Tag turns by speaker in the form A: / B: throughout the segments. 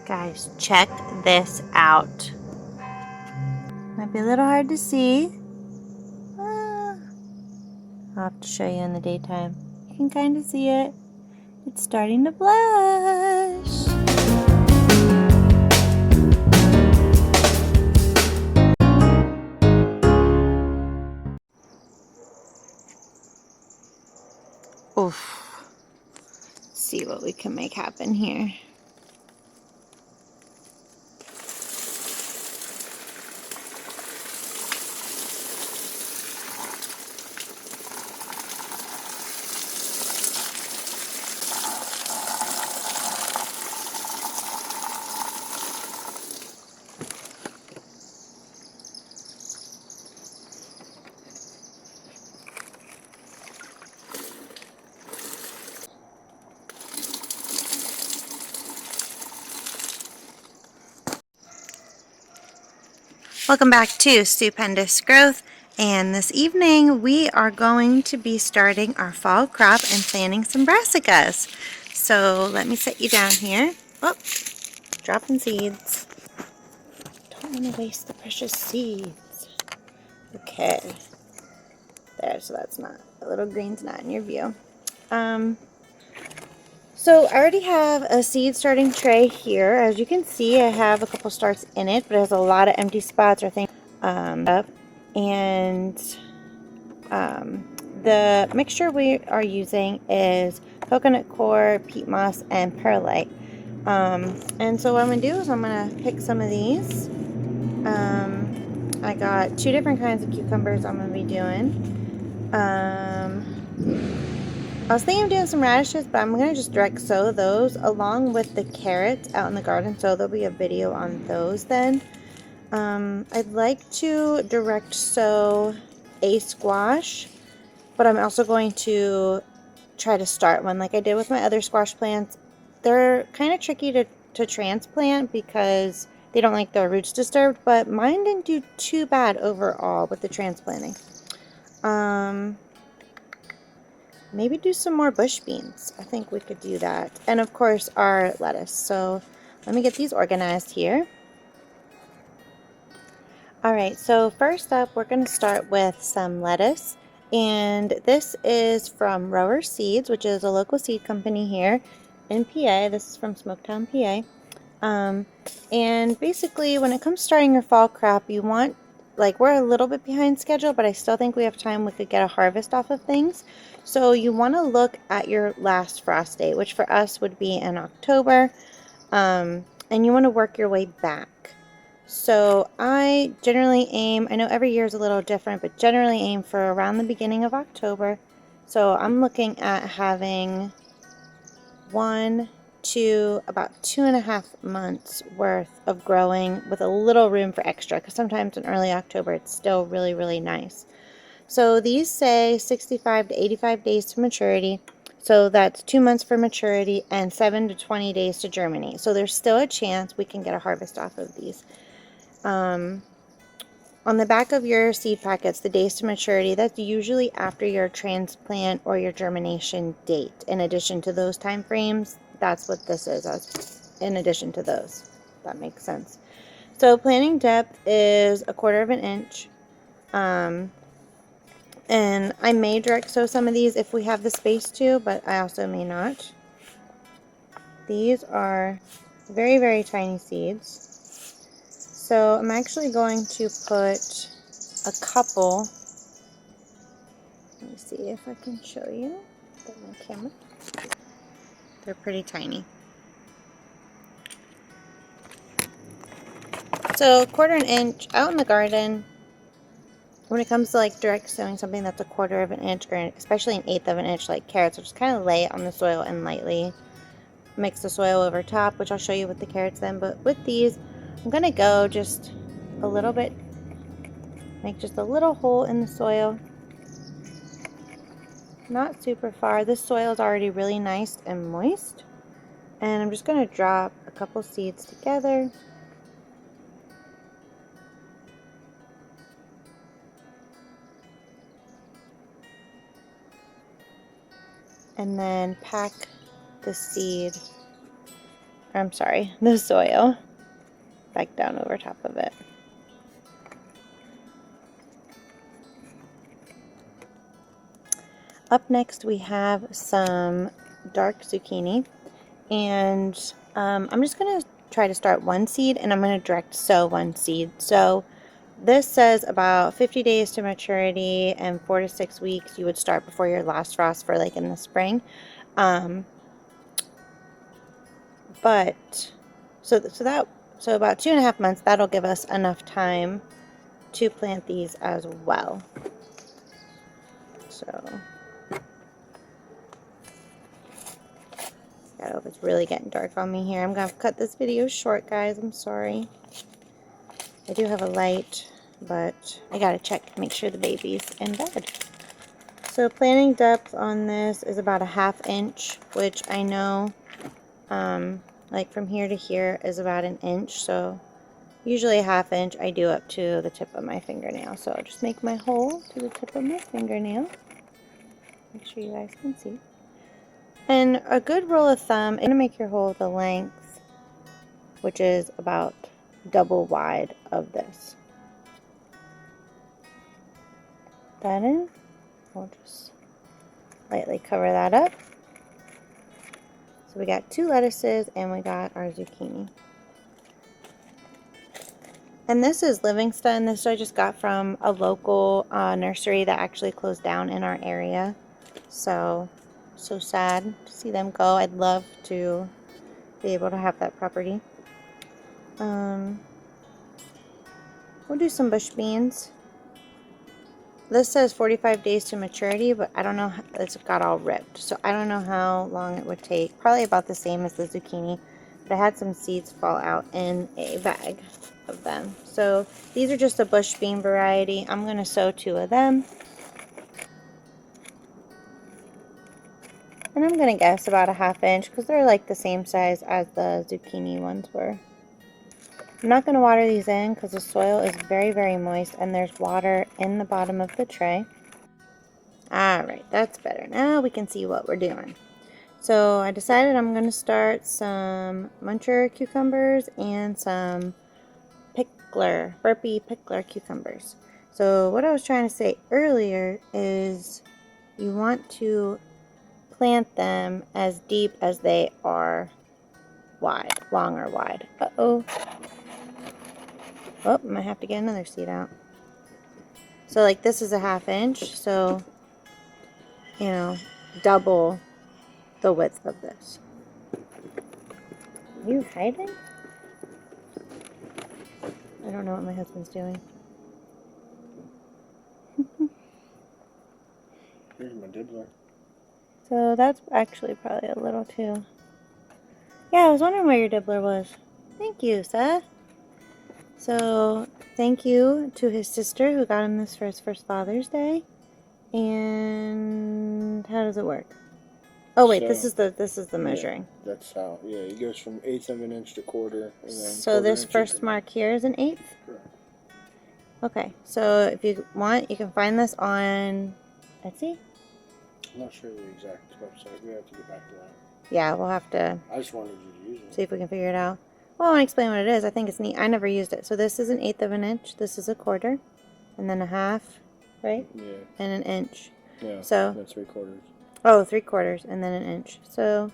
A: Guys, check this out. Might be a little hard to see. I'll have to show you in the daytime. You can kind of see it. It's starting to blush. Oof. Let's see what we can make happen here. Welcome back to Stewpendous Growth, and this evening we are going to be starting our fall crop and planting some brassicas. So let me set you down here. Oh, dropping seeds. Don't want to waste the precious seeds. Okay. There, so that's not, the little green's not in your view. So I already have a seed starting tray here. As you can see, I have a couple starts in it, but it has a lot of empty spots or things up. And the mixture we are using is coconut coir, peat moss, and perlite. And so what I'm going to do is I'm going to pick some of these. I got 2 different kinds of cucumbers I'm going to be doing. I was thinking of doing some radishes, but I'm going to just direct sow those along with the carrots out in the garden, so there'll be a video on those then. I'd like to direct sow a squash, but I'm also going to try to start one like I did with my other squash plants. They're kind of tricky to transplant because they don't like their roots disturbed, but mine didn't do too bad overall with the transplanting. Maybe do some more bush beans. I think we could do that. And of course our lettuce. So let me get these organized here. Alright, so first up we're going to start with some lettuce. And this is from Rower Seeds, which is a local seed company here in PA. This is from Smoketown, PA. And basically when it comes to starting your fall crop, you want, like, we're a little bit behind schedule, but I still think we have time we could get a harvest off of things. So you want to look at your last frost date, which for us would be in October, and you want to work your way back. So I generally aim, I know every year is a little different, but generally aim for around the beginning of October. So I'm looking at having about 2.5 months worth of growing with a little room for extra, because sometimes in early October it's still really, really nice. So these say 65 to 85 days to maturity. So that's 2 months for maturity and 7 to 20 days to germinate. So there's still a chance we can get a harvest off of these. On the back of your seed packets, the days to maturity, that's usually after your transplant or your germination date. In addition to those time frames, that's what this is, in addition to those. That makes sense. So planting depth is 1/4 inch. And I may direct sow some of these if we have the space to, but I also may not. These are very, very tiny seeds. So I'm actually going to put a couple. Let me see if I can show you. Get my camera. They're pretty tiny. So 1/4 inch out in the garden. When it comes to like direct sowing something that's 1/4 inch, or especially 1/8 inch like carrots, I'll just kind of lay it on the soil and lightly mix the soil over top, which I'll show you with the carrots then. But with these, I'm going to go just a little bit, make just a little hole in the soil. Not super far. This soil is already really nice and moist. And I'm just going to drop a couple seeds together. And then pack the seed I'm sorry, the soil back down over top of it. Up next we have some dark zucchini, and I'm just going to try to start one seed, and I'm going to direct sow one seed. So this says about 50 days to maturity and 4 to 6 weeks you would start before your last frost for like in the spring. But so about 2.5 months, that'll give us enough time to plant these as well. So oh, it's really getting dark on me here. I'm gonna cut this video short, guys. I'm sorry. I do have a light, but I gotta check to make sure the baby's in bed. So planting depth on this is about a 1/2 inch, which I know like from here to here is about 1 inch. So usually a 1/2 inch I do up to the tip of my fingernail. So I'll just make my hole to the tip of my fingernail. Make sure you guys can see. And a good rule of thumb, you're going to make your hole the length, which is about double wide of this. That in. We'll just lightly cover that up. So we got 2 lettuces and we got our zucchini. And this is Livingston. This I just got from a local nursery that actually closed down in our area. So sad to see them go. I'd love to be able to have that property. We'll do some bush beans. This says 45 days to maturity, but I don't know, it's got all ripped. So I don't know how long it would take. Probably about the same as the zucchini. But I had some seeds fall out in a bag of them. So these are just a bush bean variety. I'm going to sow 2 of them. And I'm going to guess about a 1/2 inch because they're like the same size as the zucchini ones were. I'm not going to water these in because the soil is very, very moist and there's water in the bottom of the tray. Alright, that's better. Now we can see what we're doing. So I decided I'm going to start some muncher cucumbers and some burpee pickler cucumbers. So what I was trying to say earlier is you want to plant them as deep as they are wide, long or wide. Oh, I might have to get another seed out. So like this is a 1/2 inch, so you know, double the width of this. Are you hiding? I don't know what my husband's doing.
B: Here's my dibbler.
A: So that's actually probably a little too. Yeah, I was wondering where your dibbler was. Thank you, Seth. So thank you to his sister who got him this for his first Father's Day. And how does it work? Oh wait,
B: So,
A: this is the measuring.
B: Yeah, that's how. Yeah, it goes from 1/8 of an inch to quarter. And then
A: so this first mark here is 1/8?
B: Correct.
A: Okay, so if you want, you can find this on Etsy.
B: I'm not sure the exact website. We have to get back to that.
A: Yeah, we'll have to.
B: I just wanted you to use it.
A: See if we can figure it out. Well, I want to explain what it is. I think it's neat. I never used it. So this is 1/8 of an inch. This is a quarter, and then a 1/2, right?
B: Yeah.
A: And an inch.
B: Yeah.
A: So
B: that's 3/4.
A: Oh, 3/4 and then an inch. So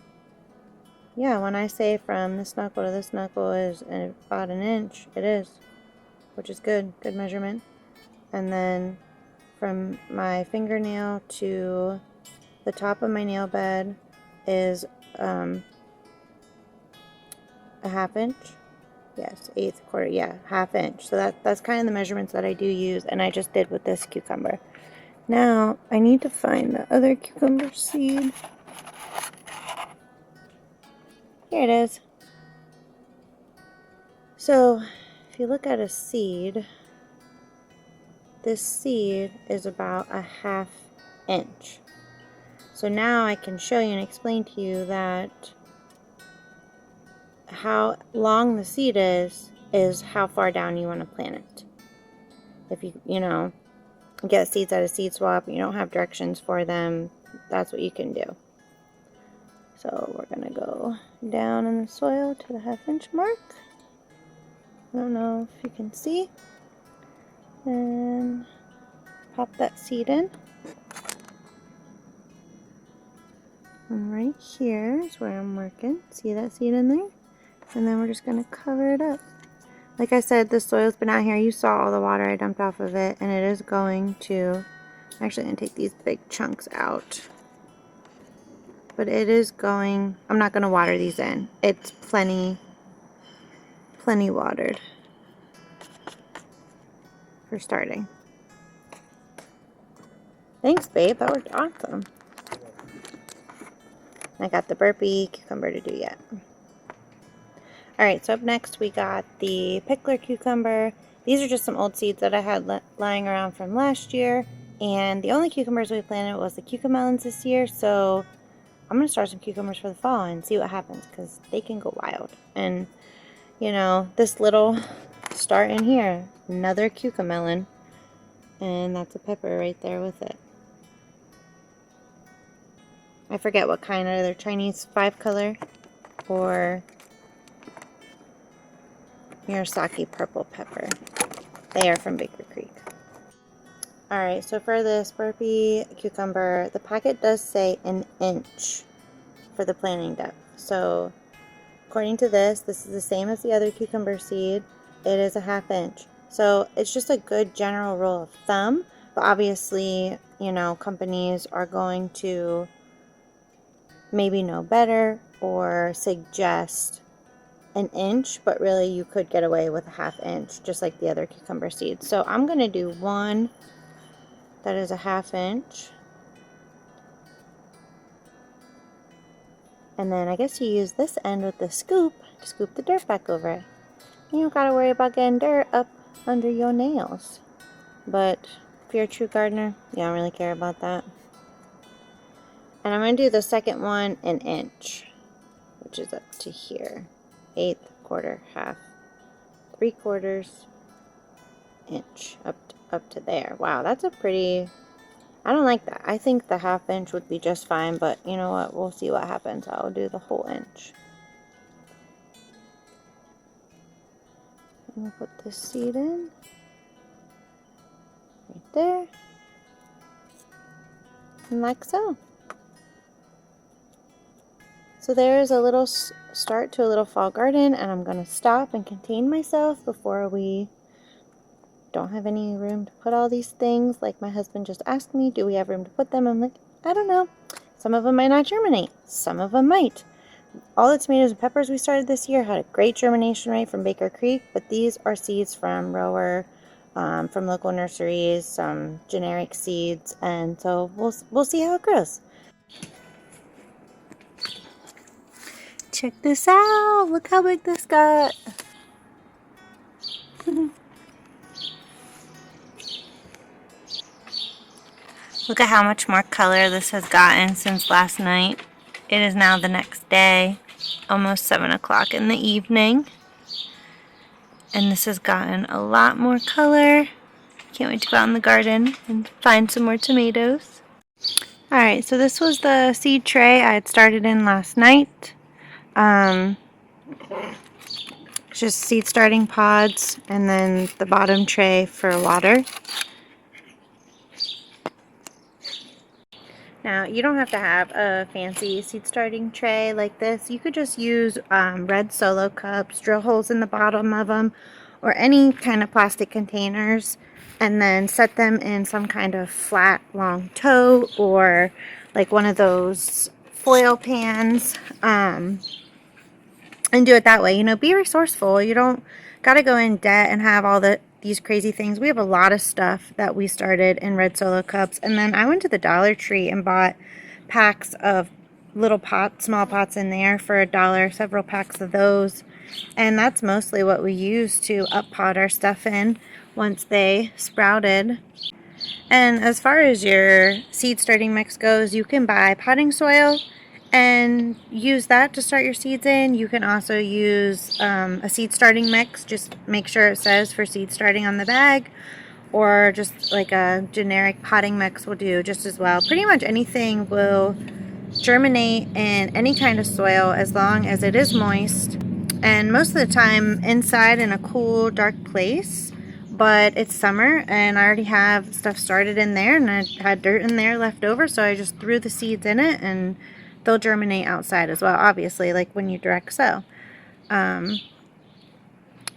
A: yeah, when I say from this knuckle to this knuckle is about 1 inch, it is, which is good measurement. And then from my fingernail to the top of my nail bed is a 1/2 inch. Yes, 1/8, quarter, yeah, 1/2 inch. So that's kind of the measurements that I do use, and I just did with this cucumber. Now I need to find the other cucumber seed. Here it is. So if you look at a seed, this seed is about a 1/2 inch. So now I can show you and explain to you that how long the seed is how far down you want to plant it. If you know, get seeds at a seed swap, you don't have directions for them, that's what you can do. So we're going to go down in the soil to the 1/2 inch mark. I don't know if you can see. And pop that seed in. And right here is where I'm working. See that seed in there? And then we're just going to cover it up. Like I said, the soil's been out here. You saw all the water I dumped off of it, and it is going to, I'm actually going to take these big chunks out. But it is going, I'm not going to water these in. It's plenty watered for starting. Thanks, babe. That worked awesome. I got the burpee cucumber to do yet. Alright, so up next we got the pickler cucumber. These are just some old seeds that I had lying around from last year. And the only cucumbers we planted was the cucamelons this year. So I'm going to start some cucumbers for the fall and see what happens, because they can go wild. And, you know, this little start in here, another cucamelon. And that's a pepper right there with it. I forget what kind, either Chinese 5-color or Murasaki purple pepper. They are from Baker Creek. Alright, so for this burpee cucumber, the packet does say 1 inch for the planting depth. So according to this is the same as the other cucumber seed. It is a 1/2 inch. So it's just a good general rule of thumb. But obviously, you know, companies are going to maybe know better or suggest 1 inch, but really you could get away with a 1/2 inch, just like the other cucumber seeds. So I'm going to do one that is a 1/2 inch. And then I guess you use this end with the scoop to scoop the dirt back over it. You don't gotta worry about getting dirt up under your nails. But if you're a true gardener, you don't really care about that. And I'm going to do the second one 1 inch, which is up to here. 1/8, 1/4, 1/2, 3/4 inch, up to there. Wow, that's a pretty, I don't like that. I think the 1/2 inch would be just fine, but you know what? We'll see what happens. I'll do the whole inch. I'm going to put this seed in. Right there. And like so. So there is a little start to a little fall garden, and I'm going to stop and contain myself before we don't have any room to put all these things. Like my husband just asked me, do we have room to put them? I'm like, I don't know. Some of them might not germinate. Some of them might. All the tomatoes and peppers we started this year had a great germination rate from Baker Creek, but these are seeds from Rower, from local nurseries, some generic seeds, and so we'll see how it grows. Check this out! Look how big this got! Look at how much more color this has gotten since last night. It is now the next day, almost 7 o'clock in the evening. And this has gotten a lot more color. Can't wait to go out in the garden and find some more tomatoes. Alright, so this was the seed tray I had started in last night. Just seed starting pods, and then the bottom tray for water. Now, you don't have to have a fancy seed starting tray like this. You could just use red Solo cups, drill holes in the bottom of them, or any kind of plastic containers, and then set them in some kind of flat long tote, or like one of those foil pans, and do it that way. You know, be resourceful. You don't gotta go in debt and have all these crazy things. We have a lot of stuff that we started in red Solo cups, and then I went to the Dollar Tree and bought packs of little pots, small pots in there for $1, several packs of those, and that's mostly what we use to up pot our stuff in once they sprouted. And as far as your seed starting mix goes, you can buy potting soil and use that to start your seeds in. You can also use a seed starting mix. Just make sure it says for seed starting on the bag, or just like a generic potting mix will do just as well. Pretty much anything will germinate in any kind of soil as long as it is moist, and most of the time inside in a cool, dark place. But it's summer and I already have stuff started in there, and I had dirt in there left over, so I just threw the seeds in it and they'll germinate outside as well, obviously, like when you direct sow.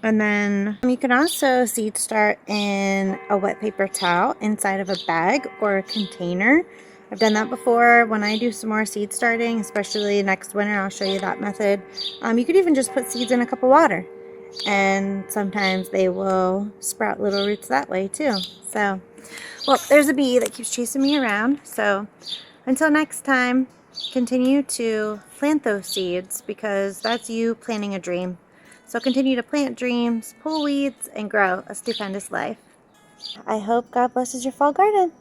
A: And then you can also seed start in a wet paper towel inside of a bag or a container. I've done that before. When I do some more seed starting, especially next winter, I'll show you that method. You could even just put seeds in a cup of water, and sometimes they will sprout little roots that way too. So, well, there's a bee that keeps chasing me around. So until next time, continue to plant those seeds, because that's you planting a dream. So continue to plant dreams, pull weeds, and grow a stupendous life. I hope God blesses your fall garden.